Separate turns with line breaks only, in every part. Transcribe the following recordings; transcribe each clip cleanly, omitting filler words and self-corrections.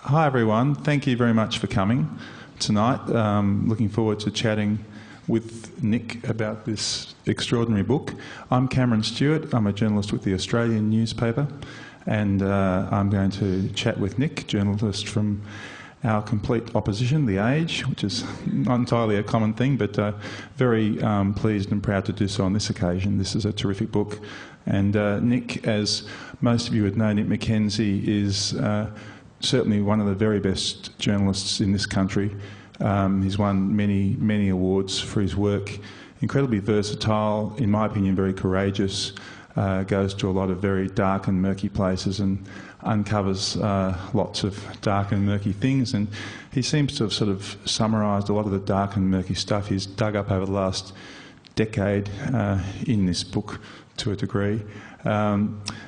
Hi everyone, thank you very much for coming tonight. Looking forward to chatting with Nick about this extraordinary book. I'm Cameron Stewart, I'm a journalist with the Australian newspaper, and I'm going to chat with Nick, journalist from our complete opposition, The Age, which is not entirely a common thing, but very pleased and proud to do so on this occasion. This is a terrific book. And Nick, as most of you would know, Nick McKenzie is certainly one of the very best journalists in this country. He's won many awards for his work. Incredibly versatile, in my opinion, very courageous, goes to a lot of very dark and murky places and uncovers lots of dark and murky things. And he seems to have sort of summarised a lot of the dark and murky stuff he's dug up over the last decade in this book to a degree.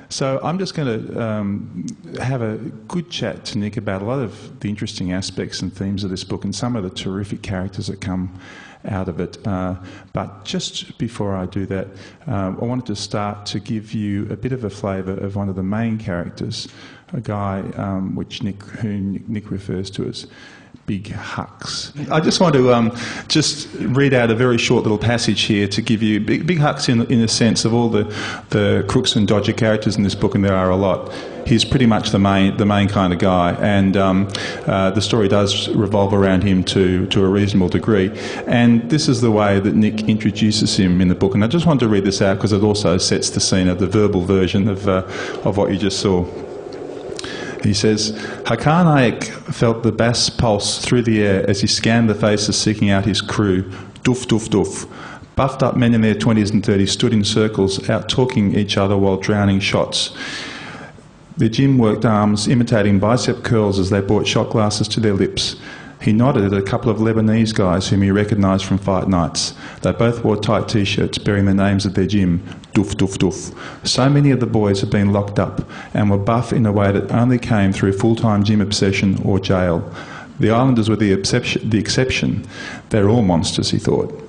So I'm just going to have a good chat to Nick about a lot of the interesting aspects and themes of this book and some of the terrific characters that come out of it. But just before I do that, I wanted to start to give you a bit of a flavour of one of the main characters, a guy who Nick refers to as Big Hucks. I just want to just read out a very short little passage here to give you Big Hucks in a sense of all the crooks and dodger characters in this book, and there are a lot. He's pretty much the main kind of guy, and the story does revolve around him to a reasonable degree. And this is the way that Nick introduces him in the book. And I just wanted to read this out because it also sets the scene of the verbal version of what you just saw. He says, Hakan Ayek felt the bass pulse through the air as he scanned the faces seeking out his crew. Doof, doof, doof. Buffed up men in their 20s and 30s stood in circles, out-talking each other while drowning shots. Their gym-worked arms imitating bicep curls as they brought shot glasses to their lips. He nodded at a couple of Lebanese guys whom he recognised from fight nights. They both wore tight T-shirts bearing the names of their gym. Doof, doof, doof. So many of the boys had been locked up and were buff in a way that only came through full-time gym obsession or jail. The Islanders were the exception. They're all monsters, he thought.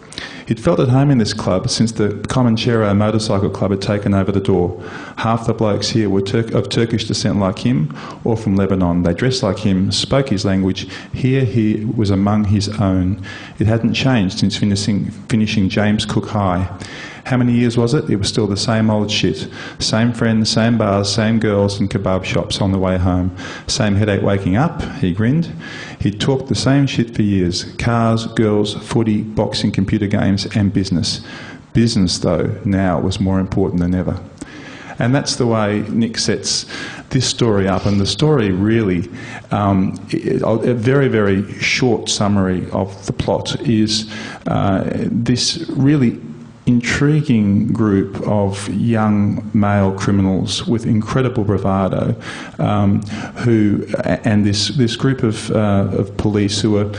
He'd felt at home in this club since the Comanchero motorcycle club had taken over the door. Half the blokes here were of Turkish descent like him or from Lebanon. They dressed like him, spoke his language. Here he was among his own. It hadn't changed since finishing James Cook High. How many years was it? It was still the same old shit. Same friends, same bars, same girls and kebab shops on the way home. Same headache waking up, he grinned. He'd talked the same shit for years. Cars, girls, footy, boxing, computer games and business. Business, though, now was more important than ever. And that's the way Nick sets this story up. And the story really, a very, very short summary of the plot is this really intriguing group of young male criminals with incredible bravado, and this group of police who are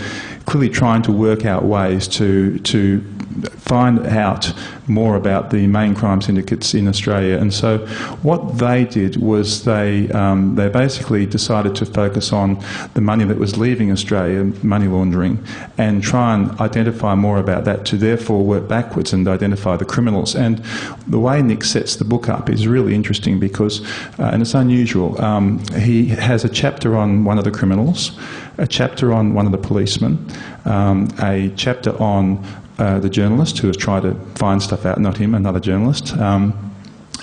clearly trying to work out ways to find out more about the main crime syndicates in Australia. And so what they did was they basically decided to focus on the money that was leaving Australia, money laundering, and try and identify more about that to therefore work backwards and identify the criminals. And the way Nick sets the book up is really interesting because, and it's unusual, he has a chapter on one of the criminals, a chapter on one of the policemen, a chapter on the journalist who has tried to find stuff out, not him, another journalist.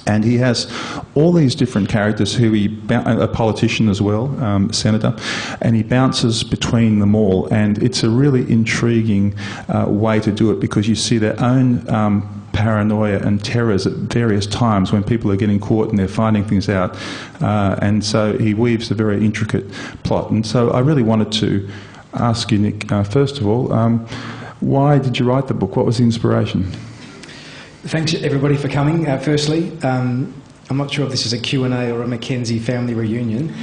And he has all these different characters who a politician as well, senator, and he bounces between them all. And it's a really intriguing way to do it because you see their own paranoia and terrors at various times when people are getting caught and they're finding things out. And so he weaves a very intricate plot. And so I really wanted to ask you, Nick, first of all, why did you write the book? What was the inspiration?
Thanks everybody for coming. Firstly, I'm not sure if this is a Q&A or a McKenzie family reunion.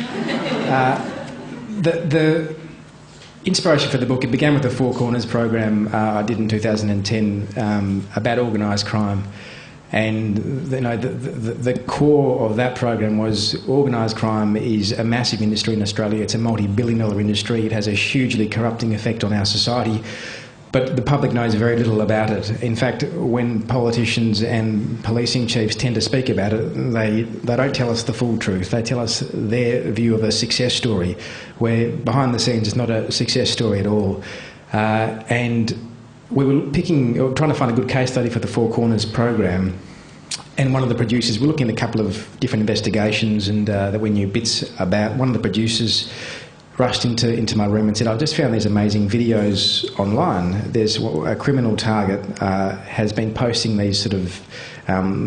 The inspiration for the book, it began with the Four Corners program I did in 2010 about organised crime. And the core of that program was organised crime is a massive industry in Australia. It's a multi-billion-dollar industry. It has a hugely corrupting effect on our society. but the public knows very little about it. In fact, when politicians and policing chiefs tend to speak about it, they don't tell us the full truth. They tell us their view of a success story, where behind the scenes it's not a success story at all. And we were trying to find a good case study for the Four Corners program. And one of the producers, we're looking at a couple of different investigations and that we knew bits about. One of the producers rushed into my room and said, I've just found these amazing videos online. There's a criminal target has been posting these sort of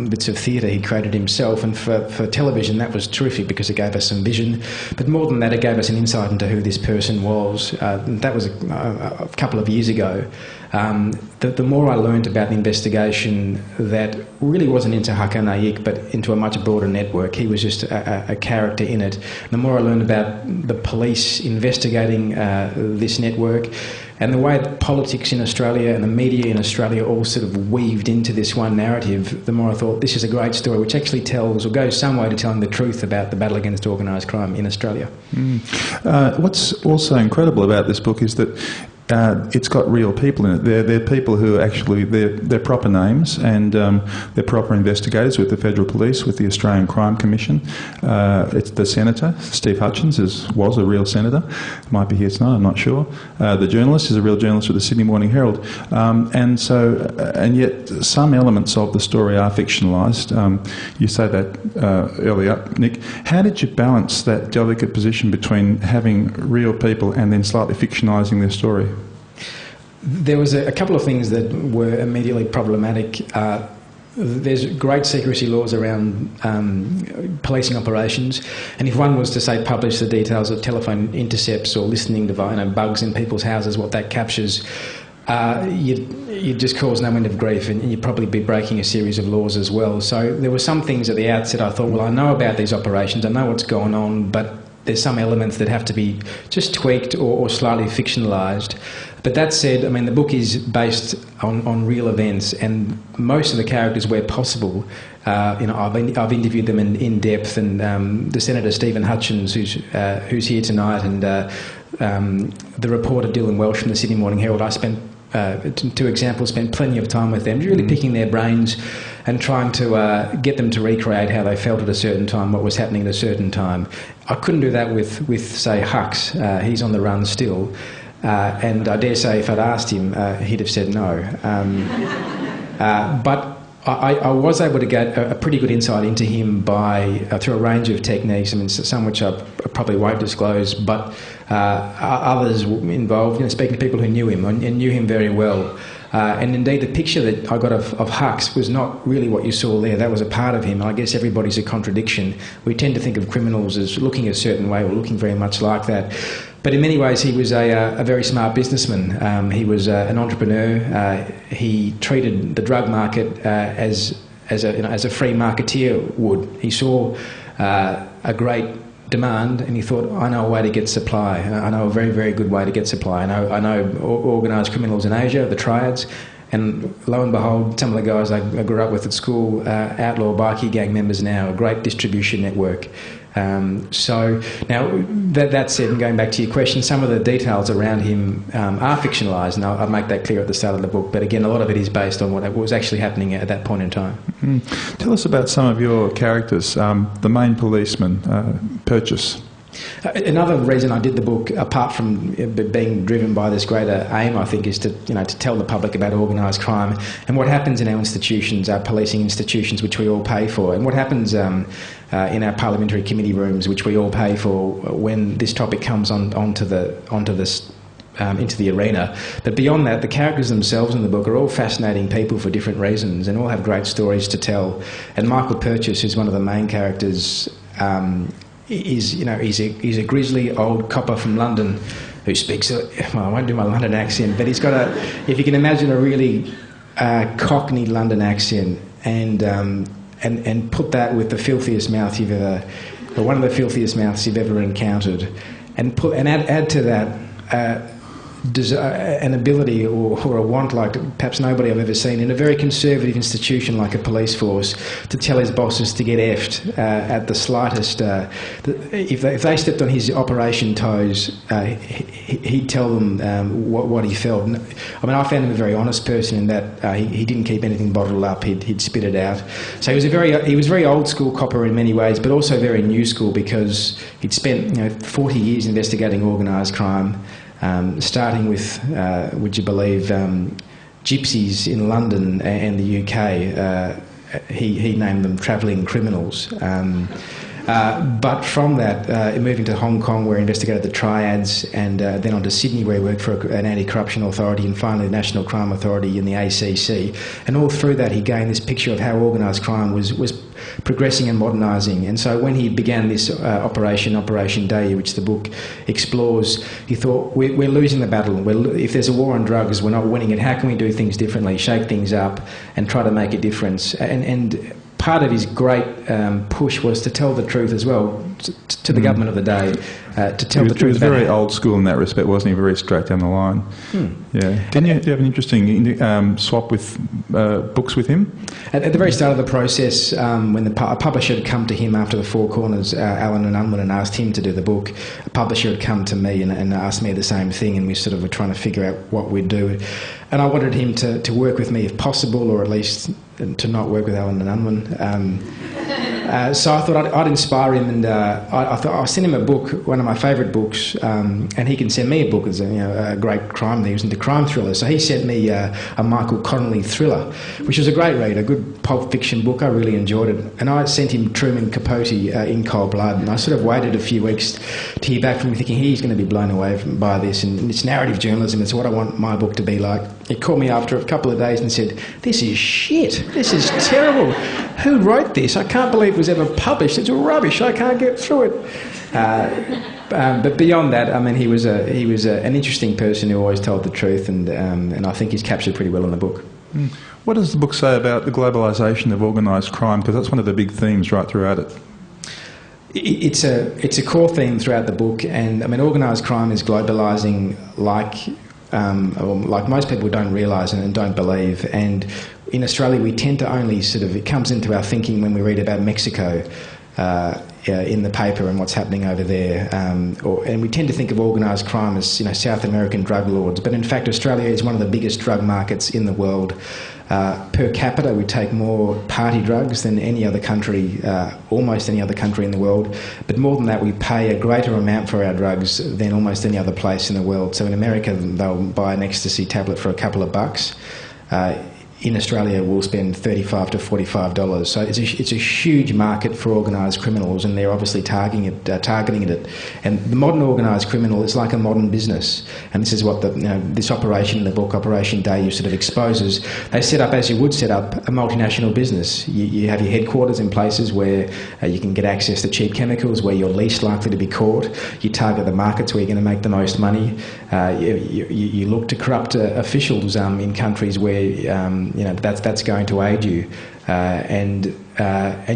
bits of theatre he created himself, and for television that was terrific because it gave us some vision, but more than that it gave us an insight into who this person was. That was a couple of years ago. The more I learned about the investigation that really wasn't into Hakan Ayik but into a much broader network, he was just a character in it. The more I learned about the police investigating this network and the way that politics in Australia and the media in Australia all sort of weaved into this one narrative, the more I thought this is a great story which actually tells or goes some way to telling the truth about the battle against organised crime in Australia.
What's also incredible about this book is that it's got real people in it. They're people who are actually, they're proper names, and they're proper investigators with the Federal Police, with the Australian Crime Commission. It's the Senator, Steve Hutchins, was a real senator. Might be here tonight, I'm not sure. The journalist is a real journalist with the Sydney Morning Herald. And yet some elements of the story are fictionalised. You say that earlier, Nick. How did you balance that delicate position between having real people and then slightly fictionalising their story?
There was a couple of things that were immediately problematic. There's great secrecy laws around policing operations, and if one was to, say, publish the details of telephone intercepts or listening device, bugs in people's houses, what that captures, you'd just cause no end of grief, and you'd probably be breaking a series of laws as well. So there were some things at the outset I thought, well, I know about these operations, I know what's going on, but there's some elements that have to be just tweaked or slightly fictionalised. But that said, I mean, the book is based on real events, and most of the characters, where possible, I've interviewed them in depth, and the Senator Stephen Hutchins, who's here tonight, and the reporter Dylan Welsh from the Sydney Morning Herald, I spent, two examples, spent plenty of time with them, really picking their brains and trying to get them to recreate how they felt at a certain time, what was happening at a certain time. I couldn't do that with say, Hux. He's on the run still. And I dare say if I'd asked him, he'd have said no. But I was able to get a pretty good insight into him through a range of techniques. I mean, some which I probably won't disclose, but others involved, speaking to people who knew him and knew him very well. And indeed, the picture that I got of Hux was not really what you saw there. That was a part of him. I guess everybody's a contradiction. We tend to think of criminals as looking a certain way or looking very much like that. But in many ways, he was a very smart businessman. He was an entrepreneur. He treated the drug market as a free marketeer would. He saw a great demand, and he thought, I know a way to get supply. I know a very, very good way to get supply. I know organised criminals in Asia, the triads, and lo and behold, some of the guys I grew up with at school, outlaw bikie gang members now, a great distribution network. So now that said, and going back to your question, some of the details around him are fictionalised, and I'll make that clear at the start of the book, but again, a lot of it is based on what was actually happening at that point in time.
Tell us about some of your characters. The main policeman, Purchase.
Another reason I did the book, apart from being driven by this greater aim, I think, is to tell the public about organised crime and what happens in our institutions, our policing institutions, which we all pay for, and what happens in our parliamentary committee rooms, which we all pay for, when this topic comes into the arena. But beyond that, the characters themselves in the book are all fascinating people for different reasons, and all have great stories to tell. And Michael Purchase, who's one of the main characters, he's a grizzly old copper from London who speaks, well, I won't do my London accent, but he's got if you can imagine, a really Cockney London accent, and put that with the filthiest mouth you've ever, or one of the filthiest mouths you've ever encountered, and add to that an ability or a want like perhaps nobody I've ever seen in a very conservative institution like a police force to tell his bosses to get effed at the slightest. If they stepped on his operation toes, he'd tell them what he felt. I mean, I found him a very honest person in that he didn't keep anything bottled up. He'd spit it out. So he was very old school copper in many ways, but also very new school because he'd spent 40 years investigating organised crime. Starting with, would you believe, gypsies in London and the UK. He named them travelling criminals. But from that, moving to Hong Kong, where he investigated the triads, and then on to Sydney, where he worked for an anti-corruption authority, and finally the National Crime Authority in the ACC. And all through that, he gained this picture of how organised crime was progressing and modernising. And so when he began this Operation Day, which the book explores, he thought, we're losing the battle. If there's a war on drugs, we're not winning it. How can we do things differently, shake things up, and try to make a difference? And part of his great push was to tell the truth as well to the government of the day, to tell the truth. He was
very old school in that respect, wasn't he? Very straight down the line. Yeah. Didn't you have an interesting swap with books with him?
At the very start of the process, when a publisher had come to him after the Four Corners, Allen and Unwin, and asked him to do the book, a publisher had come to me and asked me the same thing, and we sort of were trying to figure out what we'd do. And I wanted him to work with me if possible, or at least to not work with Allen and Unwin. So I thought I'd inspire him, and I thought I'll send him a book, one of my favourite books, and he can send me a book. It's a great crime. He was into crime thrillers, so he sent me a Michael Connelly thriller, which was a great read, a good pulp fiction book. I really enjoyed it, and I sent him Truman Capote, In Cold Blood, and I sort of waited a few weeks to hear back from him, thinking he's going to be blown away by this, and it's narrative journalism. It's what I want my book to be like. He called me after a couple of days and said, "This is shit. This is terrible. Who wrote this? I can't believe it was ever published. It's rubbish. I can't get through it." But beyond that, I mean, he was an interesting person who always told the truth, and I think he's captured pretty well in the book.
What does the book say about the globalisation of organised crime? Because that's one of the big themes right throughout it.
It's a core theme throughout the book, and I mean, organised crime is globalising like most people don't realise and don't believe. And in Australia, we tend to only it comes into our thinking when we read about Mexico in the paper and what's happening over there. And we tend to think of organised crime as South American drug lords. But in fact, Australia is one of the biggest drug markets in the world. Per capita, we take more party drugs than any other country, almost any other country in the world. But more than that, we pay a greater amount for our drugs than almost any other place in the world. So in America, they'll buy an ecstasy tablet for a couple of bucks. In Australia, we'll spend $35 to $45. So it's a huge market for organised criminals, and they're obviously targeting it. And the modern organised criminal is like a modern business, and this is what this operation in the book, Operation Day, sort of exposes. They set up, as you would set up, a multinational business. You have your headquarters in places where you can get access to cheap chemicals, where you're least likely to be caught. You target the markets where you're going to make the most money. You look to corrupt officials in countries where that's going to aid you, and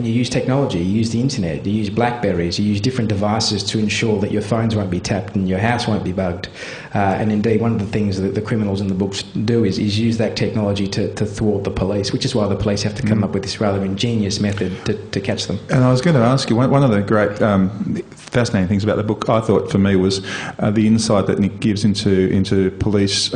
you use technology, you use the internet, you use Blackberries, you use different devices to ensure that your phones won't be tapped and your house won't be bugged. And indeed, one of the things that the criminals in the books do is use that technology to thwart the police, which is why the police have to come up with this rather ingenious method to catch them.
And I was going to ask you, one of the great fascinating things about the book, I thought, for me, was the insight that Nick gives into police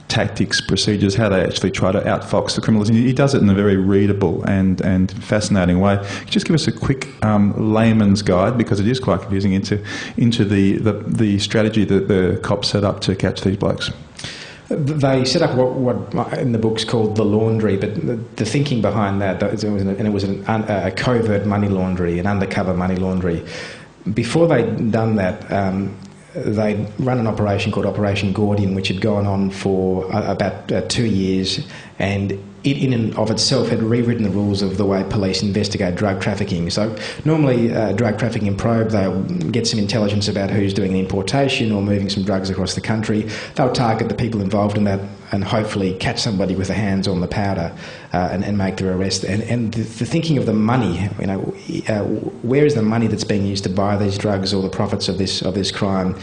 tactics, procedures, how they actually try to outfox the criminals. And he does it in a very readable and fascinating way. Could you just give us a quick layman's guide, because it is quite confusing, into the strategy that the cops set up to catch these blokes?
They set up what in the book's called the laundry, but the thinking behind that, it was a covert money laundry, an undercover money laundry. Before they'd done that, they'd run an operation called Operation Gordian, which had gone on for about 2 years, and it in and of itself had rewritten the rules of the way police investigate drug trafficking. So normally drug trafficking probe, they'll get some intelligence about who's doing the importation or moving some drugs across the country. They'll target the people involved in that and hopefully catch somebody with their hands on the powder and make their arrest. And the thinking of the money, where is the money that's being used to buy these drugs or the profits of this crime?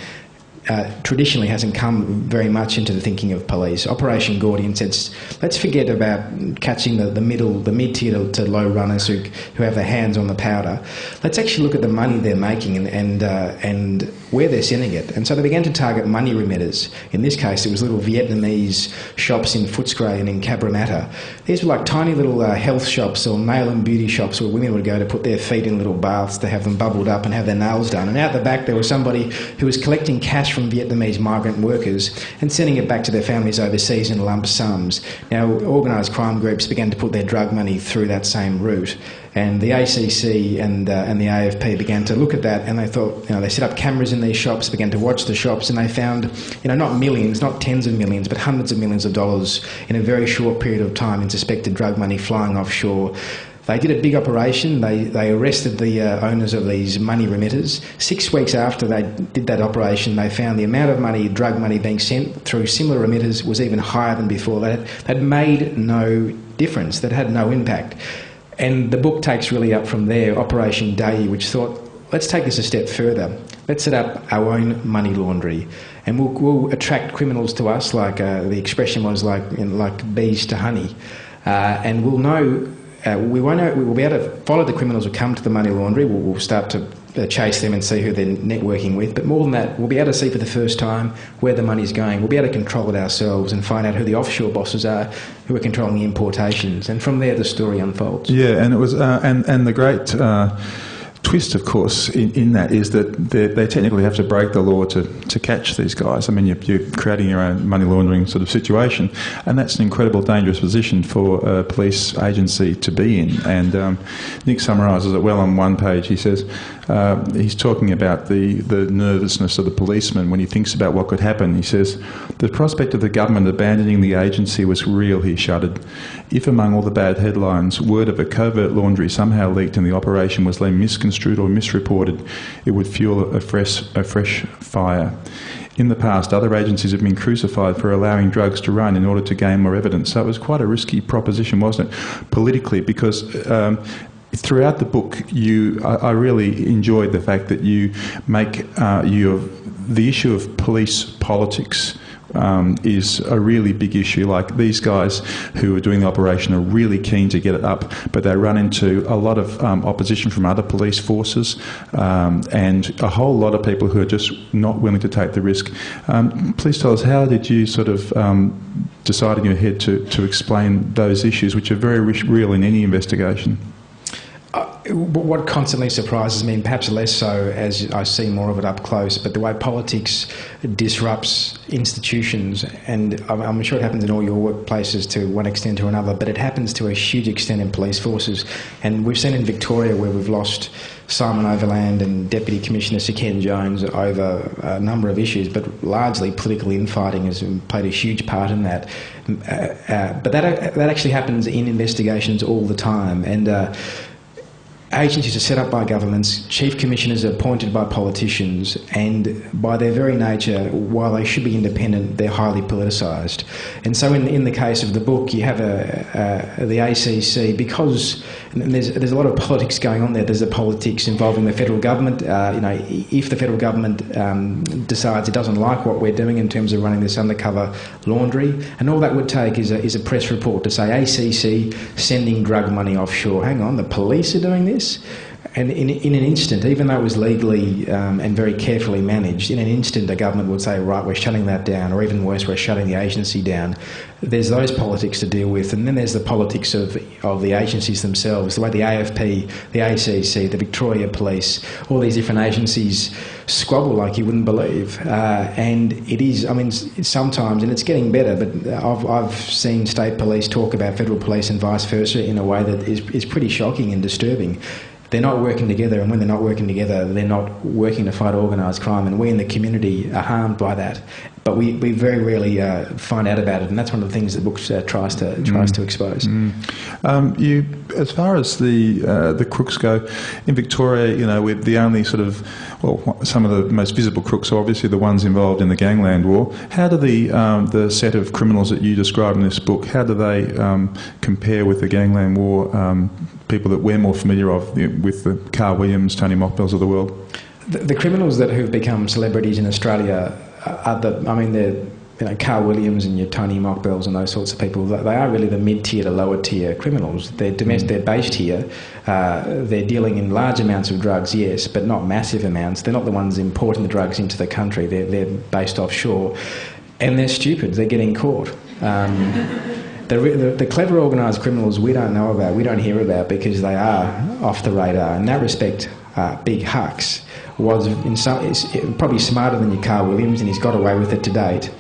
traditionally hasn't come very much into the thinking of police. Operation Gordian said, let's forget about catching the mid-tier to low runners who have their hands on the powder. Let's actually look at the money they're making and where they're sending it. And so they began to target money remitters. In this case, it was little Vietnamese shops in Footscray and in Cabramatta. These were like tiny little health shops or nail and beauty shops where women would go to put their feet in little baths to have them bubbled up and have their nails done. And out the back there was somebody who was collecting cash from Vietnamese migrant workers and sending it back to their families overseas in lump sums. Now, organised crime groups began to put their drug money through that same route. And the ACC and the AFP began to look at that, and they thought, they set up cameras in these shops, began to watch the shops, and they found, not millions, not tens of millions, but hundreds of millions of dollars in a very short period of time in suspected drug money flying offshore. They did a big operation. They arrested the owners of these money remitters. 6 weeks after they did that operation, they found the amount of money, drug money, being sent through similar remitters was even higher than before. That made no difference. That had no impact. And the book takes really up from there, Operation Day, which thought, let's take this a step further. Let's set up our own money laundry, and we'll attract criminals to us, like the expression was, like bees to honey, and we'll know. We'll be able to follow the criminals who come to the money laundry. We'll start to chase them and see who they're networking with. But more than that, we'll be able to see for the first time where the money's going. We'll be able to control it ourselves and find out who the offshore bosses are who are controlling the importations. And from there, the story unfolds.
Yeah, and it was and the great twist, of course, in that is that they technically have to break the law to catch these guys. I mean, you're creating your own money laundering sort of situation, and that's an incredible dangerous position for a police agency to be in. And Nick summarises it well on one page. He says he's talking about the nervousness of the policeman when he thinks about what could happen. He says, the prospect of the government abandoning the agency was real, he shuddered. If among all the bad headlines, word of a covert laundry somehow leaked and the operation was then misconstrued or misreported, it would fuel a fresh fire. In the past, other agencies have been crucified for allowing drugs to run in order to gain more evidence. So it was quite a risky proposition, wasn't it, politically, because throughout the book, I really enjoyed the fact that you make the issue of police politics is a really big issue. Like, these guys who are doing the operation are really keen to get it up, but they run into a lot of opposition from other police forces and a whole lot of people who are just not willing to take the risk. Please tell us, how did you sort of decide in your head to explain those issues, which are very real in any investigation?
What constantly surprises me, and perhaps less so as I see more of it up close, but the way politics disrupts institutions, and I'm sure it happens in all your workplaces to one extent or another, but it happens to a huge extent in police forces. And we've seen in Victoria where we've lost Simon Overland and Deputy Commissioner Sir Ken Jones over a number of issues, but largely political infighting has played a huge part in that. But that actually happens in investigations all the time. And agencies are set up by governments, chief commissioners are appointed by politicians, and by their very nature, while they should be independent, they're highly politicised. And so in the case of the book, you have the ACC, because there's a lot of politics going on there. There's the politics involving the federal government. If the federal government decides it doesn't like what we're doing in terms of running this undercover laundry, and all that would take is a press report to say ACC sending drug money offshore. Hang on, the police are doing this? And in an instant, even though it was legally and very carefully managed, in an instant a government would say, right, we're shutting that down, or even worse, we're shutting the agency down. There's those politics to deal with, and then there's the politics of the agencies themselves, the way the AFP, the ACC, the Victoria Police, all these different agencies squabble like you wouldn't believe. And it is, sometimes, and it's getting better, but I've seen state police talk about federal police and vice versa in a way that is pretty shocking and disturbing. They're not working together, and when they're not working together, they're not working to fight organised crime, and we in the community are harmed by that. But we very rarely find out about it, and that's one of the things the book tries to expose.
You, as far as the crooks go, in Victoria, we're the only sort of, some of the most visible crooks are obviously the ones involved in the gangland war. How do the set of criminals that you describe in this book, how do they compare with the gangland war people that we're more familiar with, the Carl Williams, Tony Mockbells of the world?
The criminals who've become celebrities in Australia Carl Williams and your Tony Mockbells and those sorts of people, they are really the mid-tier to lower-tier criminals. They're based here. They're dealing in large amounts of drugs, yes, but not massive amounts. They're not the ones importing the drugs into the country. They're based offshore. And they're stupid. They're getting caught. The clever organised criminals we don't know about, we don't hear about because they are off the radar. In that respect, Big Hucks was probably smarter than your Carl Williams, and he's got away with it to date.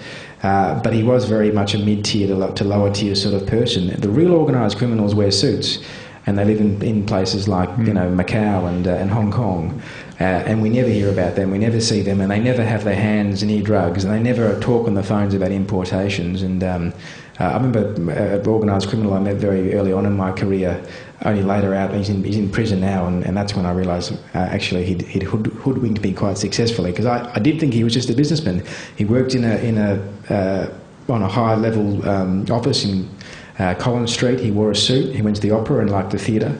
But he was very much a mid-tier to lower-tier sort of person. The real organised criminals wear suits, and they live in places like Macau and Hong Kong, and we never hear about them. We never see them, and they never have their hands near drugs, and they never talk on the phones about importations. And I remember an organised criminal I met very early on in my career. Only later out, he's in prison now, and that's when I realised actually he'd hoodwinked me quite successfully, because I did think he was just a businessman. He worked on a high level office in Collins Street. He wore a suit. He went to the opera and liked the theatre.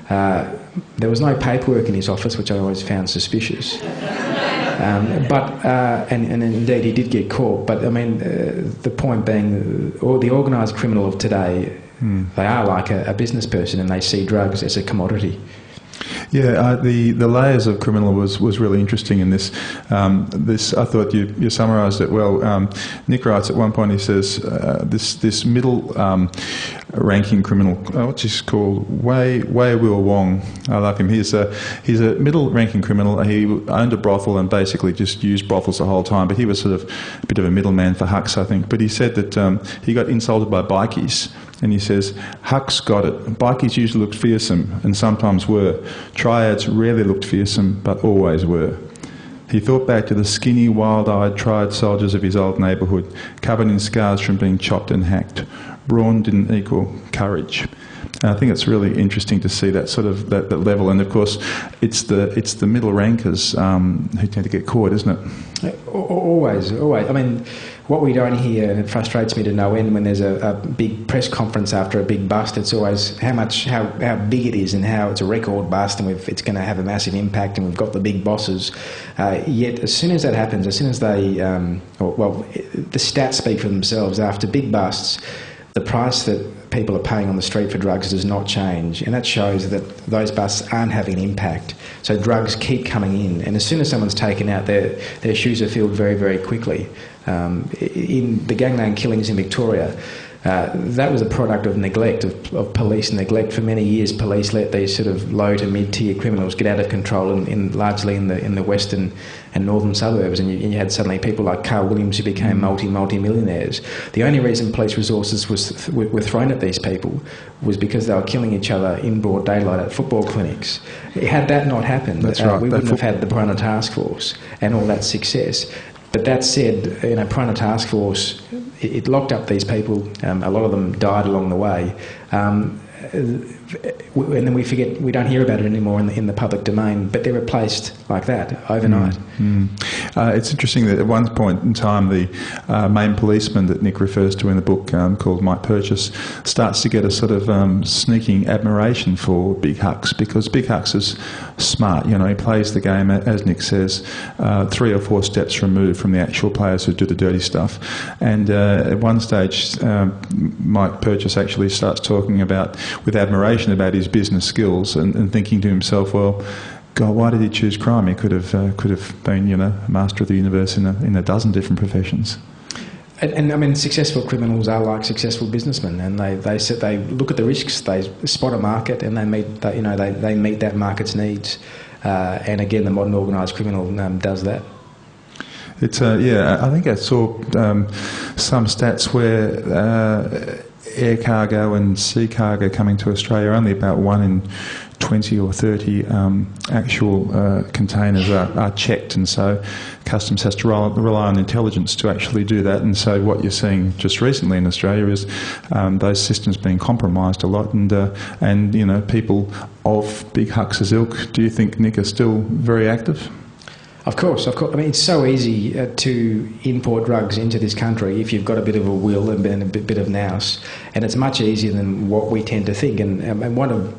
There was no paperwork in his office, which I always found suspicious. And indeed he did get caught. But I mean, the point being, the organised criminal of today. They are like a business person, and they see drugs as a commodity.
Yeah, the layers of criminal was really interesting in this. I thought you summarised it well. Nick writes at one point, he says, this middle ranking criminal, what's he called? Wei Will Wong. I love him. He's a middle ranking criminal. He owned a brothel and basically just used brothels the whole time. But he was sort of a bit of a middleman for Hucks, I think. But he said that he got insulted by bikies. And he says, Hucks got it. Bikies usually looked fearsome, and sometimes were. Triads rarely looked fearsome, but always were. He thought back to the skinny, wild-eyed triad soldiers of his old neighbourhood, covered in scars from being chopped and hacked. Brawn didn't equal courage. And I think it's really interesting to see that sort of that level. And of course, it's the middle rankers who tend to get caught, isn't it?
Always. I mean, what we don't hear, and it frustrates me to no end when there's a big press conference after a big bust, it's always how big it is and how it's a record bust and it's going to have a massive impact and we've got the big bosses. Yet as soon as that happens, as soon as the stats speak for themselves. After big busts, the price that people are paying on the street for drugs does not change, and that shows that those busts aren't having an impact. So drugs keep coming in, and as soon as someone's taken out, their shoes are filled very, very quickly. In the gangland killings in Victoria, that was a product of neglect, of police neglect. For many years, police let these sort of low to mid-tier criminals get out of control largely in the western and northern suburbs, and you had suddenly people like Carl Williams who became multi-millionaires. The only reason police resources were thrown at these people was because they were killing each other in broad daylight at football clinics. Had that not happened, we wouldn't have had the Piranha Task Force and all that success. But that said, Piranha Task Force, it locked up these people. A lot of them died along the way. And then we don't hear about it anymore in the public domain, but they're replaced like that overnight.
It's interesting that at one point in time, the main policeman that Nick refers to in the book, called Mike Purchase, starts to get a sort of sneaking admiration for Big Hucks, because Big Hucks is smart. He plays the game, as Nick says, 3 or 4 steps removed from the actual players who do the dirty stuff. And at one stage, Mike Purchase actually starts talking with admiration about his business skills and thinking to himself, well, God, why did he choose crime? He could have been, master of the universe in a dozen different professions.
And I mean, successful criminals are like successful businessmen, and they look at the risks, they spot a market, and they meet that market's needs. And again, the modern organised criminal does that.
It's I think I saw some stats where air cargo and sea cargo coming to Australia, only about 1 in 20 or 30 actual containers are checked, and so Customs has to rely on intelligence to actually do that. And so what you're seeing just recently in Australia is those systems being compromised a lot, and people of Big Hucks' ilk, do you think, Nick, are still very active?
Of course. I mean, it's so easy to import drugs into this country if you've got a bit of a will and a bit of nous, and it's much easier than what we tend to think. And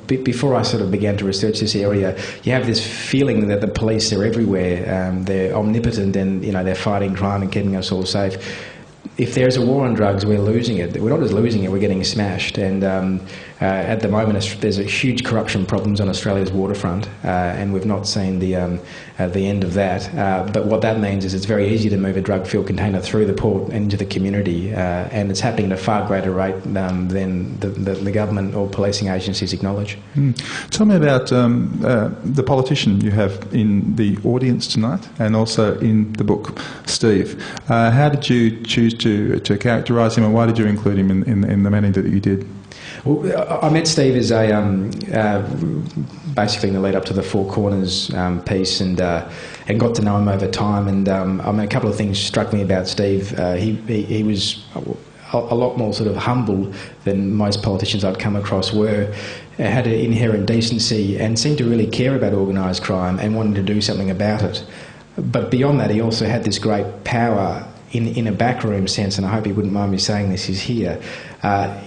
before I sort of began to research this area, you have this feeling that the police are everywhere, they're omnipotent, and they're fighting crime and keeping us all safe. If there's a war on drugs, we're losing it. We're not just losing it, we're getting smashed. And at the moment, there's a huge corruption problems on Australia's waterfront, and we've not seen the end of that. But what that means is it's very easy to move a drug-filled container through the port and into the community, and it's happening at a far greater rate than the government or policing agencies acknowledge.
Tell me about the politician you have in the audience tonight, and also in the book, Steve. How did you choose to characterise him, and why did you include him in the manner that you did?
Well, I met Steve as basically in the lead up to the Four Corners piece, and got to know him over time. And a couple of things struck me about Steve. He was a lot more sort of humble than most politicians I'd come across were. Had an inherent decency and seemed to really care about organised crime and wanted to do something about it. But beyond that, he also had this great power in a backroom sense, and I hope he wouldn't mind me saying this, is here.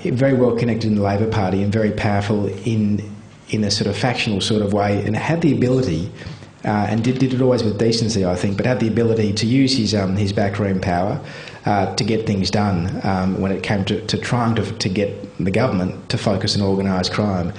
Very well connected in the Labor Party and very powerful in a sort of factional sort of way, and had the ability, and did it always with decency, I think, but had the ability to use his backroom power to get things done when it came to trying to get the government to focus on organised crime.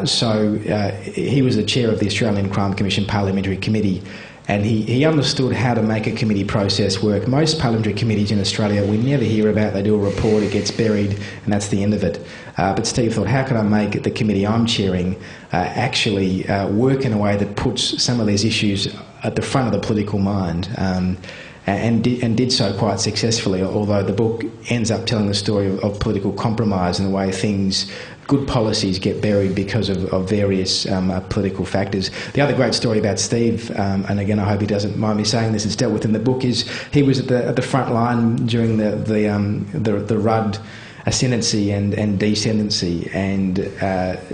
So he was the chair of the Australian Crime Commission Parliamentary Committee, and he understood how to make a committee process work. Most parliamentary committees in Australia we never hear about. They do a report, it gets buried, and that's the end of it. But Steve thought, how can I make the committee I'm chairing actually work in a way that puts some of these issues at the front of the political mind? And did so quite successfully, although the book ends up telling the story of political compromise and the way good policies get buried because of various political factors. The other great story about Steve, and again I hope he doesn't mind me saying this, it's dealt with in the book, is he was at the front line during the Rudd ascendancy and descendancy, and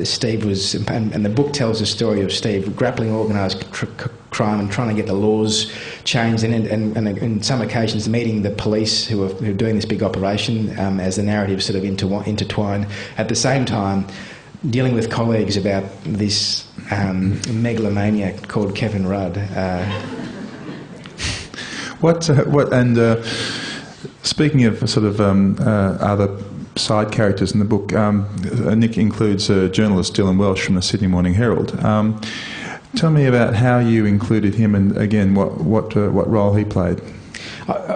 Steve was, and the book tells the story of Steve grappling organised crime and trying to get the laws changed, and in some occasions meeting the police who are doing this big operation as the narrative sort of intertwine. At the same time, dealing with colleagues about this megalomaniac called Kevin Rudd.
Speaking of sort of other side characters in the book, Nick includes journalist Dylan Welsh from the Sydney Morning Herald. Tell me about how you included him, and again, what role he played.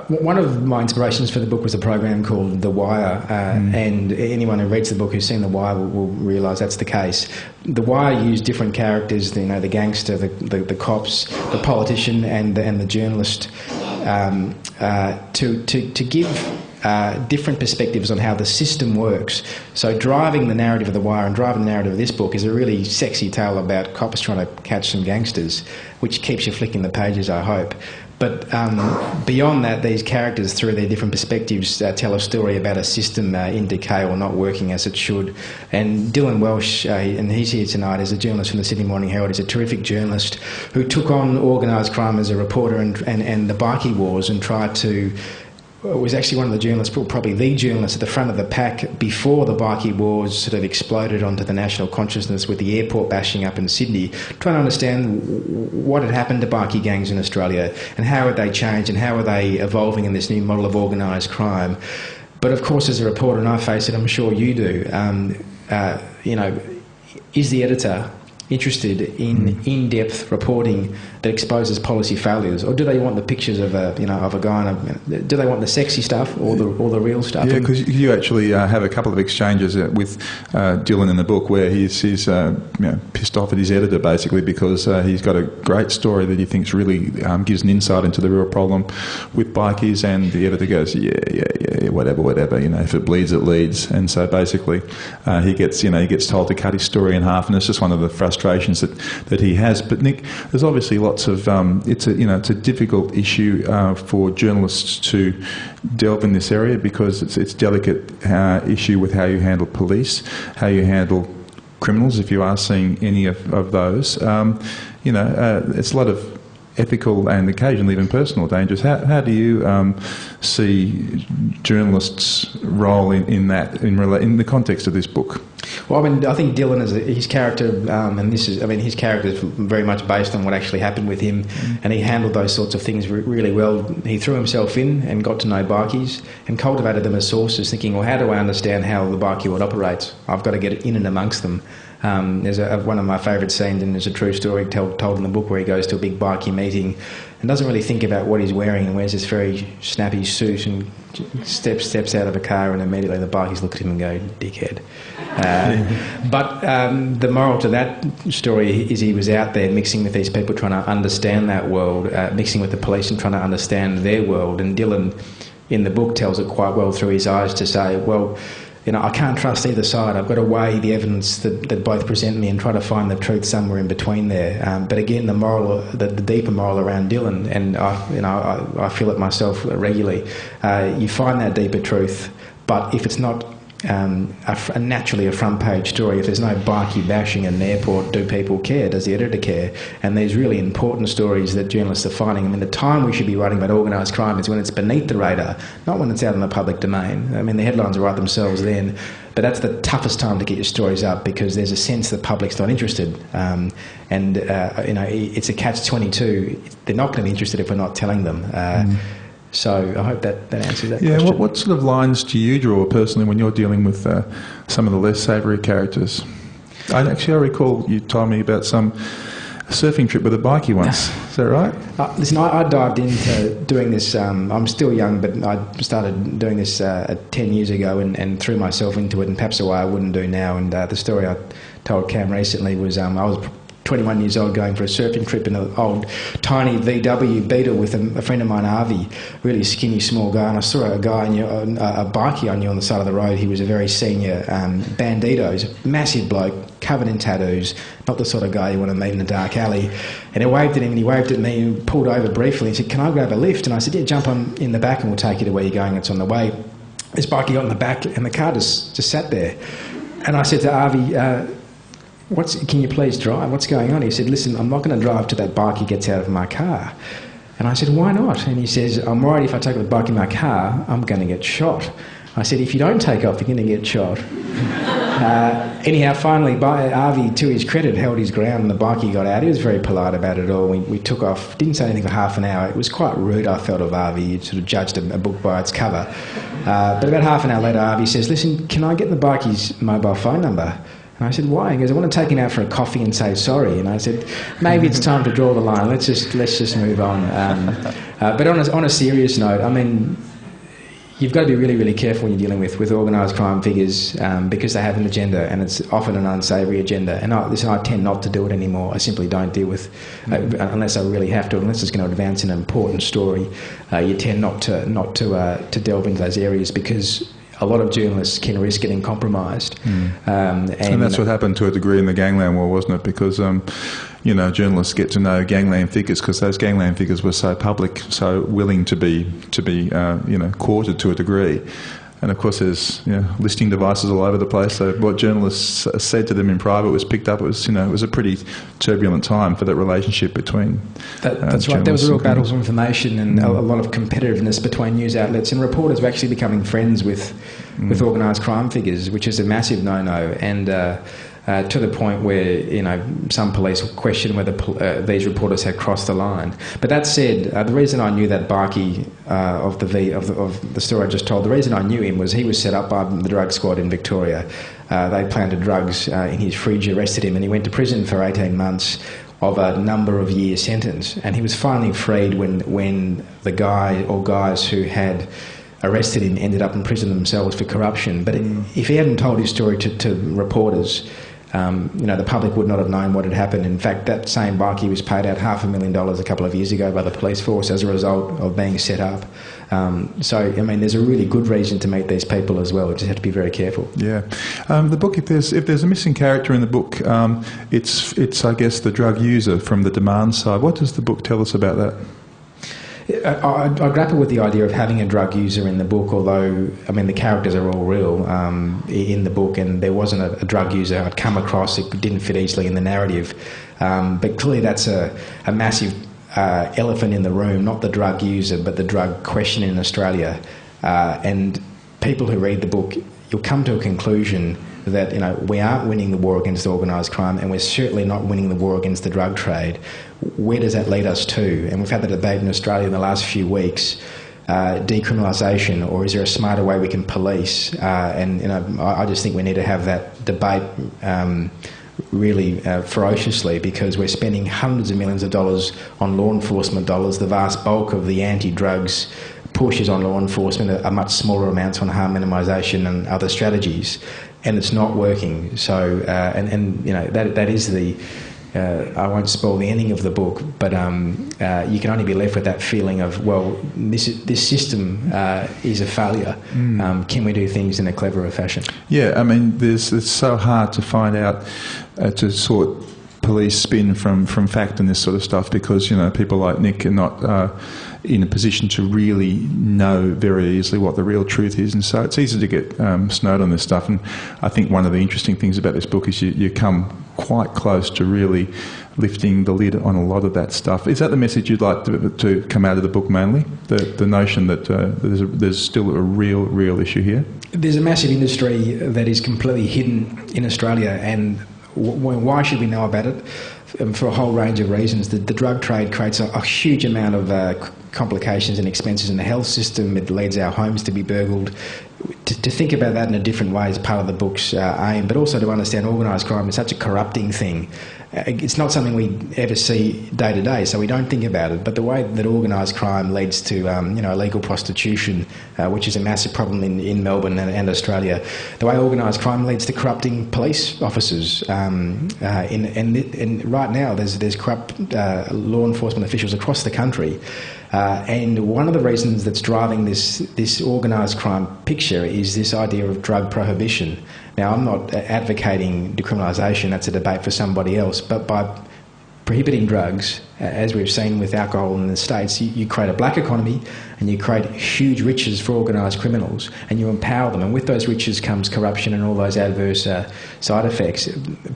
One of my inspirations for the book was a program called The Wire, and anyone who reads the book who's seen The Wire will realise that's the case. The Wire used different characters, the gangster, the cops, the politician, and the journalist, to give different perspectives on how the system works. So driving the narrative of The Wire and driving the narrative of this book is a really sexy tale about cops trying to catch some gangsters, which keeps you flicking the pages, I hope. But beyond that, these characters, through their different perspectives, tell a story about a system in decay or not working as it should. And Dylan Welsh, and he's here tonight, is a journalist from the Sydney Morning Herald. He's a terrific journalist who took on organised crime as a reporter and the bikie wars, and tried to... was actually one of the journalists, probably the journalist at the front of the pack before the bikie wars sort of exploded onto the national consciousness with the airport bashing up in Sydney, trying to understand what had happened to bikie gangs in Australia and how had they changed and how are they evolving in this new model of organised crime. But of course, as a reporter, and I face it, I'm sure you do, is the editor interested in in-depth reporting that exposes policy failures, or do they want the pictures of a guy? Do they want the sexy stuff or the real stuff?
Yeah, because you actually have a couple of exchanges with Dylan in the book where he's pissed off at his editor basically because he's got a great story that he thinks really gives an insight into the real problem with bikies, and the editor goes, yeah, whatever. If it bleeds, it leads, and so basically he gets told to cut his story in half, and it's just one of the frustrations that he has. But Nick, there's obviously lots of it's a difficult issue for journalists to delve in this area because it's a delicate issue with how you handle police, how you handle criminals if you are seeing any of those. It's a lot of ethical and occasionally even personal dangers. How do you see journalists' role in that in the context of this book?
Well, I mean, I think Dylan his character, and his character is very much based on what actually happened with him, and he handled those sorts of things really well. He threw himself in and got to know bikies and cultivated them as sources, thinking, well, how do I understand how the bikie world operates? I've got to get in and amongst them. There's one of my favourite scenes, and there's a true story told in the book where he goes to a big bikie meeting and doesn't really think about what he's wearing and wears this very snappy suit and steps out of a car, and immediately the bikies look at him and go, dickhead. But the moral to that story is he was out there mixing with these people, trying to understand that world, mixing with the police and trying to understand their world. And Dylan, in the book, tells it quite well through his eyes to say, well, I can't trust either side. I've got to weigh the evidence that both present me and try to find the truth somewhere in between there. But again, the deeper moral around Dylan, and I feel it myself regularly. You find that deeper truth, but if it's not naturally a front page story, if there's no bikie bashing in an airport, do people care? Does the editor care? And there's really important stories that journalists are finding. I mean, the time we should be writing about organised crime is when it's beneath the radar, not when it's out in the public domain. I mean, the headlines write themselves then, but that's the toughest time to get your stories up because there's a sense the public's not interested. It's a catch-22. They're not going to be interested if we're not telling them. So I hope that answers that question.
Yeah, what sort of lines do you draw personally when you're dealing with some of the less savoury characters? I recall you told me about some surfing trip with a bikie once. Is that right?
Listen, I dived into doing this. I'm still young, but I started doing this 10 years ago and threw myself into it, and perhaps a way I wouldn't do now. And the story I told Cam recently was I was 21 years old going for a surfing trip in an old tiny VW Beetle with a friend of mine, Avi, really skinny, small guy, and I saw a guy, a bikie I knew on the side of the road. He was a very senior banditos, massive bloke, covered in tattoos, not the sort of guy you want to meet in a dark alley. And I waved at him and he waved at me and pulled over briefly and said, "Can I grab a lift?" And I said, "Yeah, jump on in the back and we'll take you to where you're going, it's on the way." This bikie got in the back and the car just sat there. And I said to Avi, can you please drive? What's going on? He said, "Listen, I'm not going to drive till that bikie gets out of my car." And I said, "Why not?" And he says, "I'm worried if I take the bike in my car, I'm going to get shot." I said, "If you don't take off, you're going to get shot." Anyhow, finally, Avi, to his credit, held his ground and the bikie got out. He was very polite about it all. We took off, didn't say anything for half an hour. It was quite rude, I felt, of Avi. He sort of judged a book by its cover. But about half an hour later, Avi says, "Listen, can I get the bikie's mobile phone number?" And I said, "Why?" He goes, "I want to take him out for a coffee and say sorry." And I said, "Maybe it's time to draw the line. Let's just move on." But on a serious note, I mean, you've got to be really, really careful when you're dealing with organised crime figures because they have an agenda, and it's often an unsavoury agenda. And I tend not to do it anymore. I simply don't deal with, unless I really have to, unless it's going to advance an important story. You tend not to delve into those areas because a lot of journalists can risk getting compromised. And
that's what happened to a degree in the gangland war, wasn't it? Because, journalists get to know gangland figures because those gangland figures were so public, so willing to be courted to a degree. And of course, there's listing devices all over the place. So what journalists said to them in private was picked up. It was a pretty turbulent time for that relationship between.
That's right. There was a real battle for information and a lot of competitiveness between news outlets, and reporters were actually becoming friends with organised crime figures, which is a massive no-no. And to the point where some police question whether these reporters had crossed the line. But that said, the reason I knew that bikie of the story I just told, the reason I knew him was he was set up by the drug squad in Victoria. They planted drugs in his fridge, arrested him, and he went to prison for 18 months of a number of year sentence. And he was finally freed when the guy or guys who had arrested him ended up in prison themselves for corruption. But if he hadn't told his story to reporters, the public would not have known what had happened. In fact, that same bikie was paid out $500,000 a couple of years ago by the police force as a result of being set up. There's a really good reason to meet these people as well. You just have to be very careful. Yeah.
The book, if there's a missing character in the book, it's I guess the drug user from the demand side. What does the book tell us about that?
I grapple with the idea of having a drug user in the book, although, the characters are all real in the book, and there wasn't a drug user I'd come across. It didn't fit easily in the narrative. But clearly that's a massive elephant in the room, not the drug user, but the drug question in Australia. And people who read the book, you'll come to a conclusion that we aren't winning the war against organised crime, and we're certainly not winning the war against the drug trade. Where does that lead us to? And we've had the debate in Australia in the last few weeks. Decriminalisation, or is there a smarter way we can police? I just think we need to have that debate really ferociously, because we're spending hundreds of millions of dollars on law enforcement dollars. The vast bulk of the anti-drugs pushes on law enforcement are much smaller amounts on harm minimisation and other strategies, and it's not working. So, that is the. I won't spoil the ending of the book, but you can only be left with that feeling of, well, this system is a failure. Can we do things in a cleverer fashion?
Yeah, I mean, it's so hard to find out, to sort police spin from fact and this sort of stuff, because people like Nick are not in a position to really know very easily what the real truth is, and so it's easy to get snowed on this stuff. And I think one of the interesting things about this book is you come quite close to really lifting the lid on a lot of that stuff. Is that the message you'd like to come out of the book mainly? The notion that there's still a real issue here?
There's a massive industry that is completely hidden in Australia, and why should we know about it? For a whole range of reasons. The drug trade creates a huge amount of complications and expenses in the health system. It leads our homes to be burgled. To think about that in a different way is part of the book's aim, but also to understand organised crime is such a corrupting thing. It's not something we ever see day to day, so we don't think about it. But the way that organised crime leads to illegal prostitution, which is a massive problem in Melbourne and Australia, the way organised crime leads to corrupting police officers, and right now there's corrupt law enforcement officials across the country. And one of the reasons that's driving this organised crime picture is this idea of drug prohibition. Now, I'm not advocating decriminalisation, that's a debate for somebody else, but by prohibiting drugs, as we've seen with alcohol in the States, you create a black economy and you create huge riches for organised criminals, and you empower them, and with those riches comes corruption and all those adverse side effects.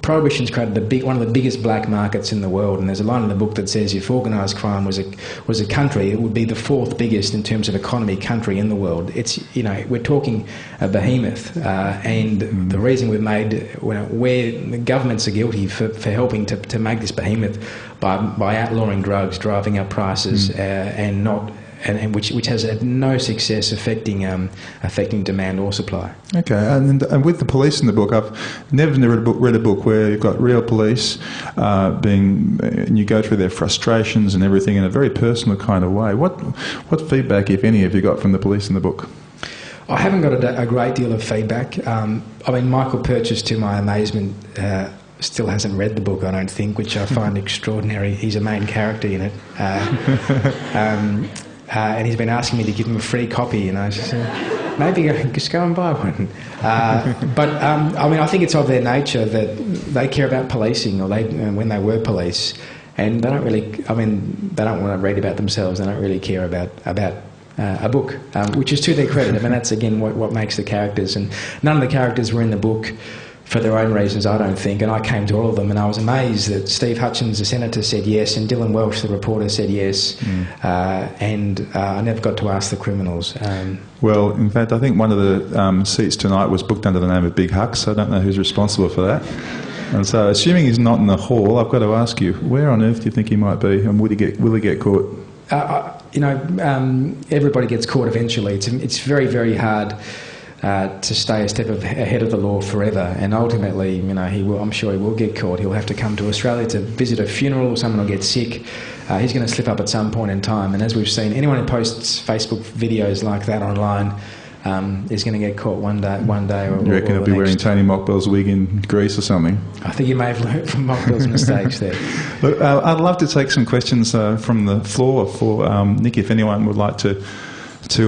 Prohibition's created one of the biggest black markets in the world, and there's a line in the book that says if organised crime was a country, it would be the fourth biggest in terms of economy country in the world. It's we're talking a behemoth, and the reason we've made where the governments are guilty for helping to make this behemoth by outlawing drugs, driving up prices, and which has had no success affecting demand or supply.
Okay, and with the police in the book, I've never read a book where you've got real police and you go through their frustrations and everything in a very personal kind of way. What feedback, if any, have you got from the police in the book?
I haven't got a great deal of feedback. Michael Purchase, to my amazement, still hasn't read the book, I don't think, which I find extraordinary. He's a main character in it. And he's been asking me to give him a free copy, and I just said, maybe just go and buy one. I think it's of their nature that they care about policing, or when they were police, and they don't really, they don't want to read about themselves, they don't really care about a book, which is to their credit. That's again what makes the characters, and none of the characters were in the book for their own reasons, I don't think, and I came to all of them, and I was amazed that Steve Hutchins, the senator, said yes, and Dylan Welsh, the reporter, said yes, and I never got to ask the criminals.
Well, in fact, I think one of the seats tonight was booked under the name of Big Huck, so I don't know who's responsible for that. And so, assuming he's not in the hall, I've got to ask you, where on earth do you think he might be, and will he get caught?
Everybody gets caught eventually. It's very, very hard to stay a step ahead of the law forever, and ultimately, I'm sure he will get caught. He'll have to come to Australia to visit a funeral, someone will get sick. He's going to slip up at some point in time, and as we've seen, anyone who posts Facebook videos like that online is going to get caught one day.
You reckon he'll be wearing Tony Mockbell's wig in Greece or something?
I think you may have learnt from Mockbell's mistakes there.
Look, I'd love to take some questions from the floor for Nick, if anyone would like to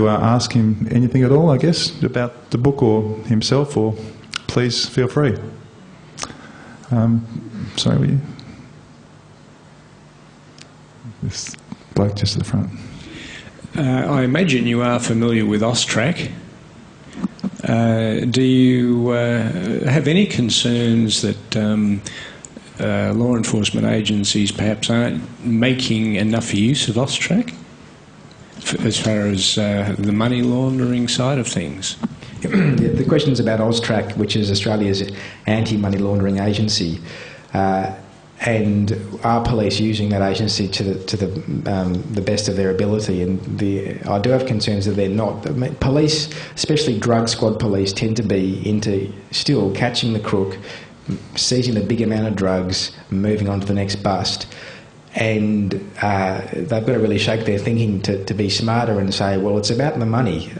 ask him anything at all, I guess, about the book or himself, or please feel free. Sorry, will you? This bloke just at the front.
I imagine you are familiar with Austrac. Do you have any concerns that law enforcement agencies perhaps aren't making enough use of AUSTRAC as far as the money laundering side of things?
The question is about AUSTRAC, which is Australia's anti-money laundering agency, and are police using that agency to the best of their ability? And I do have concerns that they're not. I mean, police, especially drug squad police, tend to be into still catching the crook, seizing the big amount of drugs, moving on to the next bust. And they've got to really shake their thinking to be smarter and say, well, it's about the money.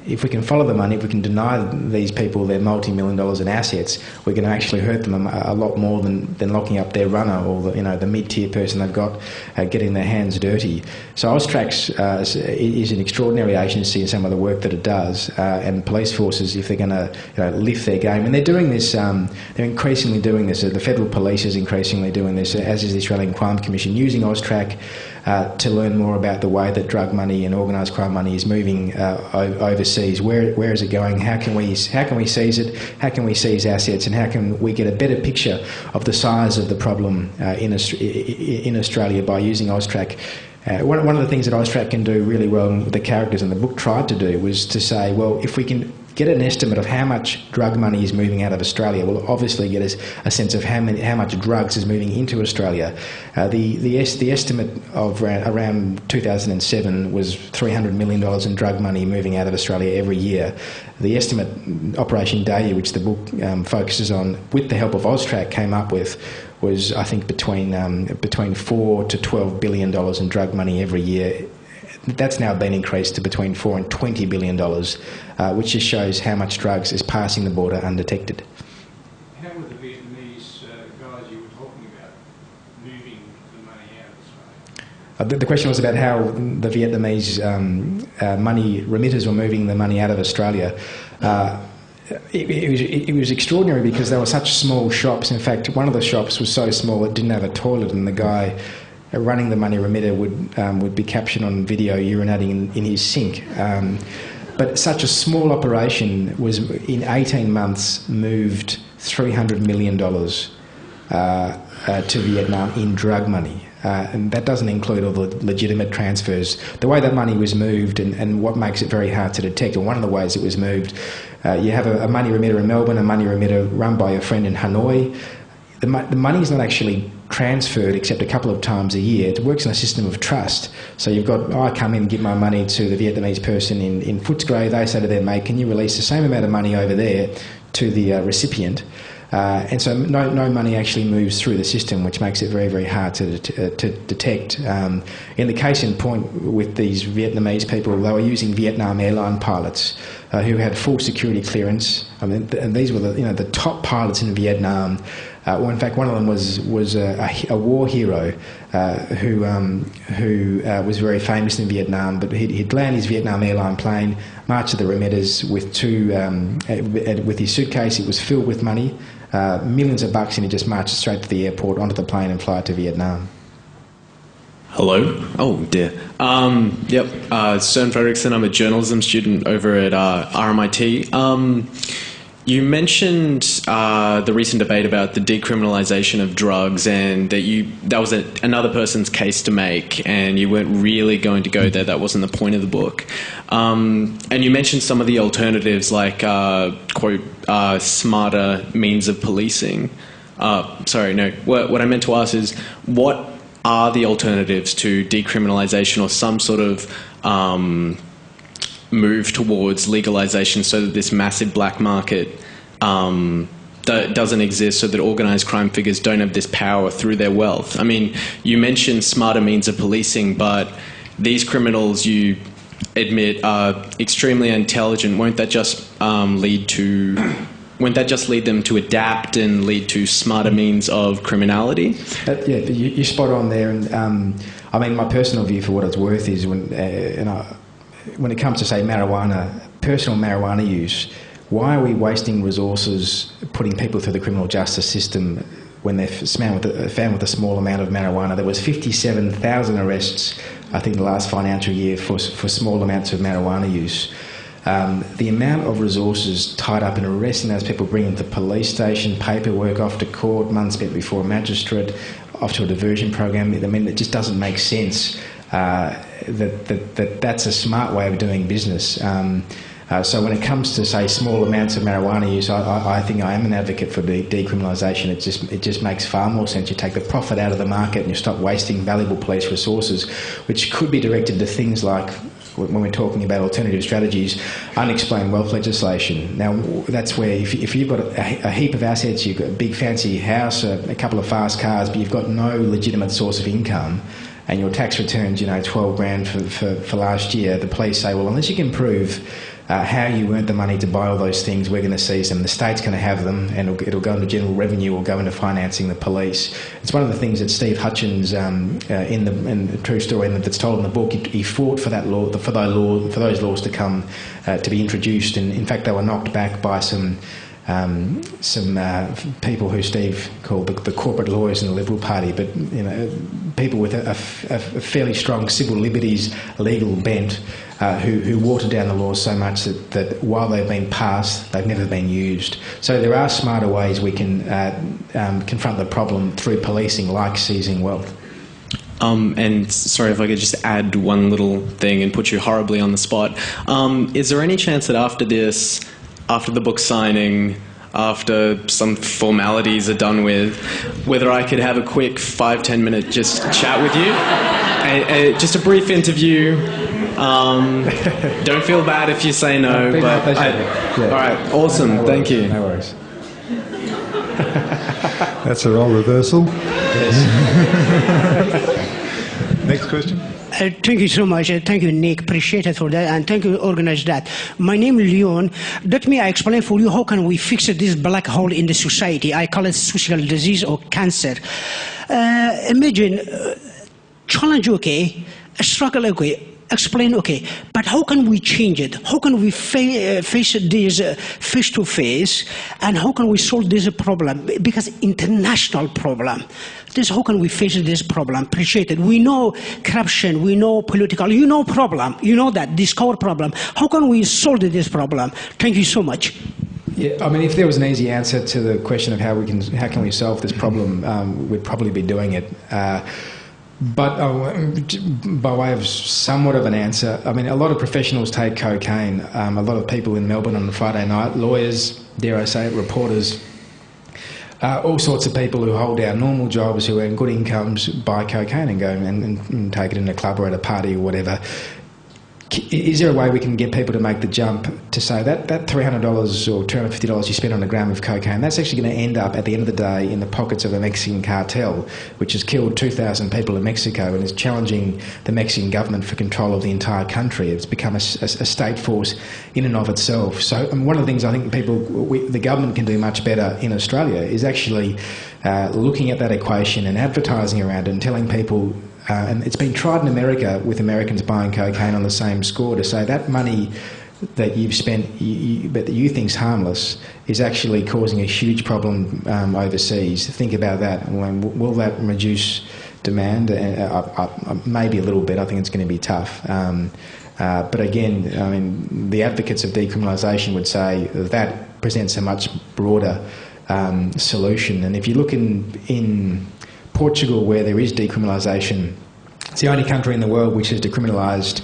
If we can follow the money, if we can deny these people their multi-million dollars in assets, we're going to actually hurt them a lot more than locking up their runner or the mid-tier person they've got getting their hands dirty. So AUSTRAC is an extraordinary agency in some of the work that it does, and police forces, if they're going to lift their game, and they're doing this, they're increasingly doing this. The federal police is increasingly doing this, as is the Australian Crime Commission, using AUSTRAC to learn more about the way that drug money and organised crime money is moving overseas. Where is it going? How can we seize it? How can we seize assets? And how can we get a better picture of the size of the problem in Australia by using AUSTRAC? One of the things that AUSTRAC can do really well, and the characters in the book tried to do, was to say, well, if we can get an estimate of how much drug money is moving out of Australia, we'll obviously get a sense of how much drugs is moving into Australia. The estimate of around 2007 was $300 million in drug money moving out of Australia every year. The estimate, Operation Dahlia, which the book focuses on, with the help of AUSTRAC, came up with was, I think, between $4 to $12 billion in drug money every year. That's now been increased to between $4 and $20 billion, which just shows how much drugs is passing the border undetected.
How were the Vietnamese guys you were talking about moving the money out of Australia?
The question was about how the Vietnamese money remitters were moving the money out of Australia. It was extraordinary because they were such small shops. In fact, one of the shops was so small it didn't have a toilet, and the guy running the money remitter would be captured on video urinating in his sink. But such a small operation was, in 18 months, moved $300 million to Vietnam in drug money. And that doesn't include all the legitimate transfers. The way that money was moved and what makes it very hard to detect, or one of the ways it was moved, you have a money remitter in Melbourne, a money remitter run by a friend in Hanoi. The money is not actually transferred except a couple of times a year. It works in a system of trust. So you've got, I come in and give my money to the Vietnamese person in Footscray. They say to their mate, can you release the same amount of money over there to the recipient? And so no money actually moves through the system, which makes it very, very hard to detect. In the case in point with these Vietnamese people, they were using Vietnam airline pilots who had full security clearance. I mean, and these were the top pilots in Vietnam. Well, in fact, one of them was a war hero who was very famous in Vietnam. But he'd land his Vietnam airline plane, march to the remitters with with his suitcase. It was filled with money, millions of bucks, and he just marched straight to the airport, onto the plane, and fly to Vietnam.
Hello. Oh dear. Yep. Stern Fredrickson. I'm a journalism student over at RMIT. You mentioned the recent debate about the decriminalisation of drugs, and that was another person's case to make, and you weren't really going to go there. That wasn't the point of the book. And you mentioned some of the alternatives, like quote smarter means of policing. Sorry, no. What I meant to ask is, what are the alternatives to decriminalisation, or some sort of move towards legalisation, so that this massive black market doesn't exist, so that organised crime figures don't have this power through their wealth? I mean, you mentioned smarter means of policing, but these criminals, you admit, are extremely intelligent. Won't that just lead them to adapt and lead to smarter means of criminality?
Yeah, you're spot on there. And I mean, my personal view, for what it's worth, is when it comes to, say, marijuana, personal marijuana use, why are we wasting resources putting people through the criminal justice system when they're found with a small amount of marijuana? There was 57,000 arrests, I think, the last financial year for small amounts of marijuana use. the amount of resources tied up in arresting those people, bringing them to the police station, paperwork, off to court, months spent before a magistrate, off to a diversion program. I mean, it just doesn't make sense that's a smart way of doing business. So when it comes to, say, small amounts of marijuana use, I think I am an advocate for decriminalisation. It just makes far more sense. You take the profit out of the market and you stop wasting valuable police resources, which could be directed to things like, when we're talking about alternative strategies, unexplained wealth legislation. Now, that's where if you've got a heap of assets, you've got a big fancy house, a couple of fast cars, but you've got no legitimate source of income, and your tax returns, 12 grand for last year, the police say, well, unless you can prove how you earned the money to buy all those things, we're going to seize them. The state's going to have them, and it'll go into general revenue or go into financing the police. It's one of the things that Steve Hutchins, in the true story that's told in the book, he fought for that law, for those laws to come to be introduced, and in fact they were knocked back by some people who Steve called the corporate lawyers in the Liberal Party, but people with a fairly strong civil liberties legal bent, who watered down the laws so much that while they've been passed, they've never been used. So there are smarter ways we can confront the problem through policing, like seizing wealth.
And sorry if I could just add one little thing and put you horribly on the spot. Is there any chance that after this, after the book signing, after some formalities are done with, whether I could have a quick 5-10 minute just chat with you? Just a brief interview. Don't feel bad if you say no, but all right, awesome, thank you.
No worries.
That's a role reversal.
Yes.
Next question.
Thank you so much. Thank you, Nick. Appreciate it for that. And thank you, Organised that. My name is Leon. Let me explain for you how can we fix this black hole in the society. I call it social disease or cancer. Imagine, challenge, okay, struggle, okay, explain, okay, but how can we change it? How can we face this face to face, and how can we solve this problem? Because international problem. This, how can we face this problem? Appreciate it. We know corruption, we know political, problem, that, this core problem. How can we solve this problem? Thank you so much.
Yeah, I mean, if there was an easy answer to the question of how can we solve this problem, we'd probably be doing it. But by way of somewhat of an answer, I mean, a lot of professionals take cocaine. A lot of people in Melbourne on a Friday night, lawyers, dare I say it, reporters, all sorts of people who hold down normal jobs, who earn good incomes, buy cocaine and go and take it in a club or at a party or whatever. Is there a way we can get people to make the jump to say that $300 or $250 you spend on a gram of cocaine, that's actually going to end up at the end of the day in the pockets of a Mexican cartel, which has killed 2,000 people in Mexico and is challenging the Mexican government for control of the entire country. It's become a state force in and of itself. So one of the things I think the government can do much better in Australia is actually looking at that equation and advertising around it and telling people. And it's been tried in America with Americans buying cocaine on the same score, to say that money that you've spent but that you think's harmless is actually causing a huge problem overseas. Think about that. Will that reduce demand? Maybe a little bit. I think it's going to be tough. But again, I mean, the advocates of decriminalisation would say that presents a much broader solution. And if you look in Portugal, where there is decriminalisation, it's the only country in the world which has decriminalised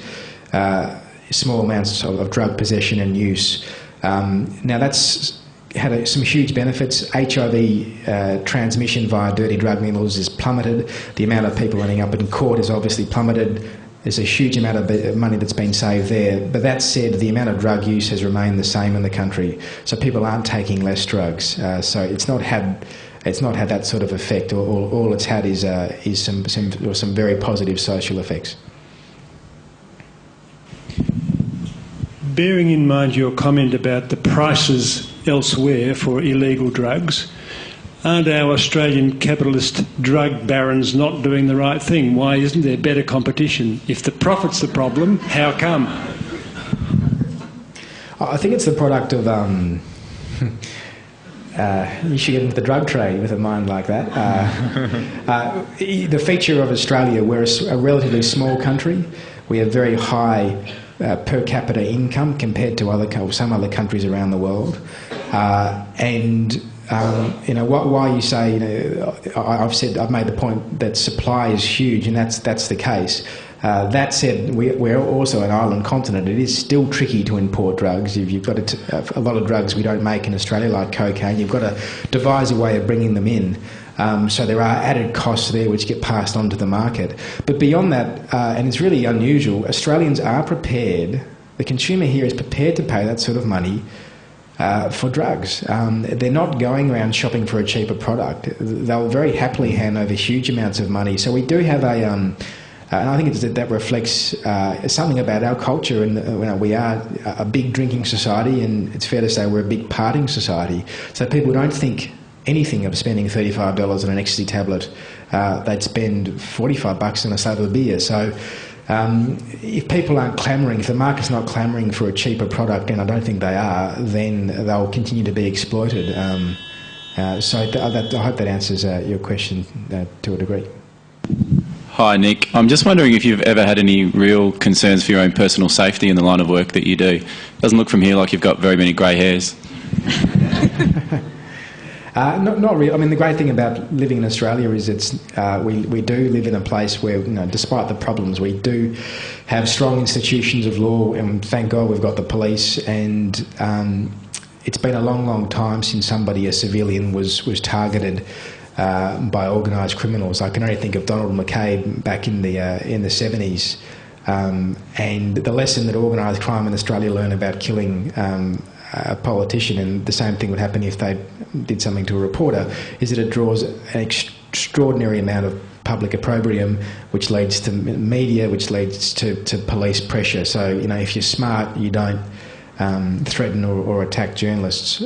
small amounts of drug possession and use. Now that's had some huge benefits. HIV transmission via dirty drug needles is plummeted. The amount of people ending up in court is obviously plummeted. There's a huge amount of money that's been saved there. But that said, the amount of drug use has remained the same in the country. So people aren't taking less drugs. So it's not had that sort of effect. All it's had is some very positive social effects.
Bearing in mind your comment about the prices elsewhere for illegal drugs, aren't our Australian capitalist drug barons not doing the right thing? Why isn't there better competition? If the profit's the problem, how come?
I think it's the product of... you should get into the drug trade with a mind like that. The feature of Australia, we're a relatively small country. We have very high per capita income compared to some other countries around the world. Why you say, I've made the point that supply is huge, and that's the case. That said, we're also an island continent. It is still tricky to import drugs. If you've got a lot of drugs we don't make in Australia, like cocaine, you've got to devise a way of bringing them in. So there are added costs there which get passed on to the market. But beyond that, and it's really unusual, Australians are prepared, the consumer here is prepared to pay that sort of money for drugs. They're not going around shopping for a cheaper product. They'll very happily hand over huge amounts of money. So we do have and I think that reflects something about our culture. And we are a big drinking society, and it's fair to say we're a big partying society. So people don't think anything of spending $35 on an ecstasy tablet. They'd spend $45 on a slab of beer. So if people aren't clamouring, if the market's not clamouring for a cheaper product, and I don't think they are, then they'll continue to be exploited. I hope that answers your question to a degree.
Hi, Nick. I'm just wondering if you've ever had any real concerns for your own personal safety in the line of work that you do. Doesn't look from here like you've got very many grey hairs.
Not really. I mean, the great thing about living in Australia is we do live in a place where, despite the problems, we do have strong institutions of law, and thank God we've got the police. And it's been a long, long time since a civilian, was targeted by organised criminals. I can only think of Donald McKay back in the 70s. And the lesson that organised crime in Australia learned about killing a politician, and the same thing would happen if they did something to a reporter, is that it draws an extraordinary amount of public opprobrium, which leads to media, which leads to police pressure. So, if you're smart, you don't threaten or attack journalists.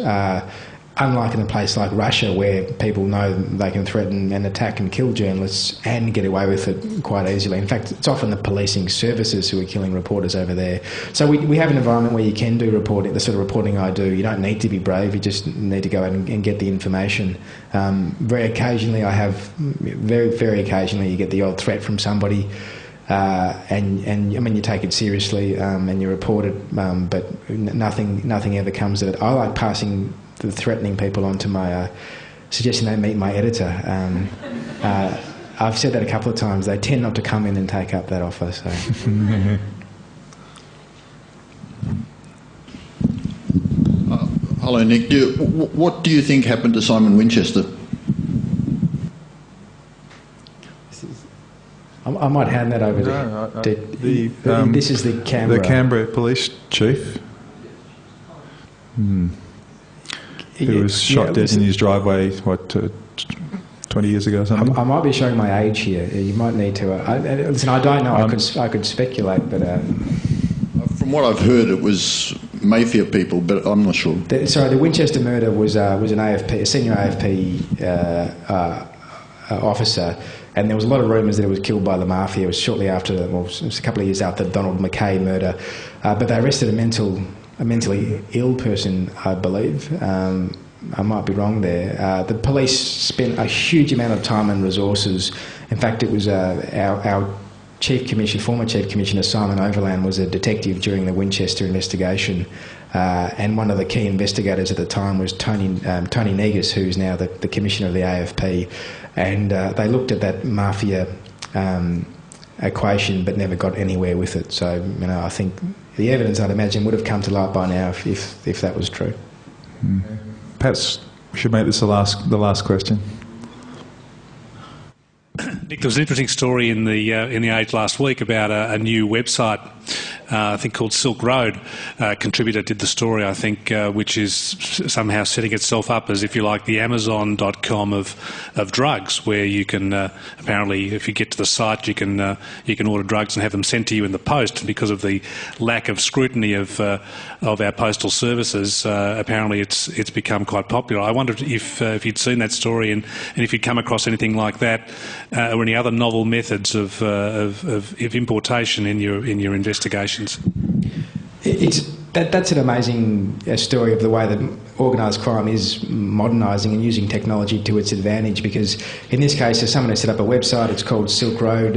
Unlike in a place like Russia, where people know they can threaten and attack and kill journalists and get away with it quite easily. In fact, it's often the policing services who are killing reporters over there. So we have an environment where you can do reporting, the sort of reporting I do. You don't need to be brave, you just need to go out and get the information. Very occasionally very occasionally you get the odd threat from somebody, and you take it seriously, and you report it, but nothing ever comes of it. I like passing the threatening people onto my, suggesting they meet my editor. I've said that a couple of times. They tend not to come in and take up that offer. So.
Hello, Nick. What do you think happened to Simon Winchester?
I might hand that over to this is the Canberra.
The Canberra police chief. Who was shot dead in his driveway, 20 years ago or something?
I might be showing my age here. You might need to... listen, I don't know. I could speculate, but...
From what I've heard, it was Mafia people, but I'm not sure.
The Winchester murder was an AFP, a senior AFP officer, and there was a lot of rumours that it was killed by the Mafia. It was shortly after, it was a couple of years after the Donald McKay murder. But they arrested a mentally ill person, I believe. I might be wrong there. The police spent a huge amount of time and resources. In fact, it was our former Chief Commissioner Simon Overland was a detective during the Winchester investigation, and one of the key investigators at the time was Tony Negus, who's now the Commissioner of the AFP, and they looked at that Mafia equation but never got anywhere with it. So, I think the evidence, I'd imagine, would have come to light by now if that was true.
Perhaps we should make this the last question.
Nick, there was an interesting story in the Age last week about a new website, I think called Silk Road. Contributor did the story, I think, which is somehow setting itself up as, if you like, the Amazon.com of drugs, where you can apparently, if you get to the site, you can order drugs and have them sent to you in the post. And because of the lack of scrutiny of our postal services, apparently it's become quite popular. I wondered if you'd seen that story and if you'd come across anything like that, or any other novel methods of importation in your investigations.
That's an amazing story of the way that organised crime is modernising and using technology to its advantage, because in this case, there's someone who set up a website. It's called Silk Road.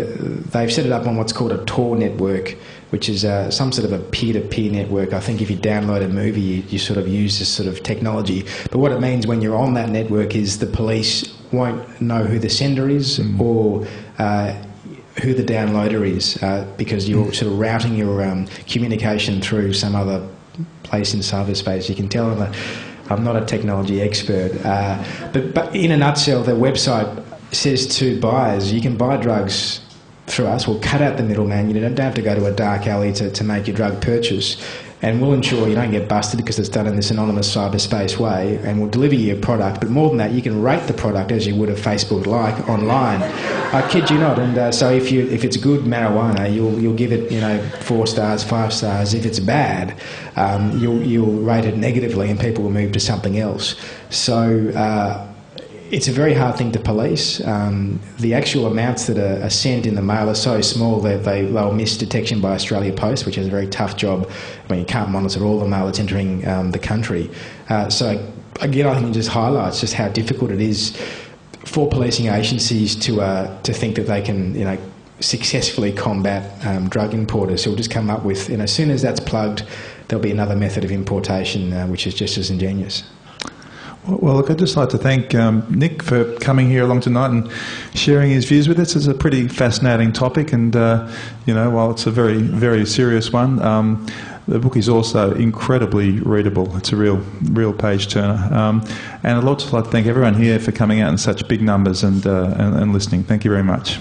They've set it up on what's called a Tor network, which is some sort of a peer-to-peer network. I think if you download a movie, you sort of use this sort of technology. But what it means when you're on that network is the police won't know who the sender is or who the downloader is, because you're sort of routing your communication through some other place in cyberspace. You can tell I'm not a technology expert, but in a nutshell, the website says to buyers, you can buy drugs through us. We'll cut out the middleman. You don't have to go to a dark alley to make your drug purchase, and we'll ensure you don't get busted because it's done in this anonymous cyberspace way, and we'll deliver you a product. But more than that, you can rate the product as you would a Facebook like online. I kid you not. And so if it's good marijuana, you'll give it 4 stars, 5 stars. If it's bad, you'll rate it negatively, and people will move to something else. So it's a very hard thing to police. The actual amounts that are sent in the mail are so small that they'll miss detection by Australia Post, which is a very tough job. I mean, you can't monitor all the mail that's entering the country. So again, I think it just highlights just how difficult it is for policing agencies to think that they can successfully combat drug importers who'll just come up with, as soon as that's plugged, there'll be another method of importation which is just as ingenious.
Well, look, I'd just like to thank Nick for coming here along tonight and sharing his views with us. It's a pretty fascinating topic, and while it's a very, very serious one, the book is also incredibly readable. It's a real page turner. And I'd also like to thank everyone here for coming out in such big numbers and listening. Thank you very much.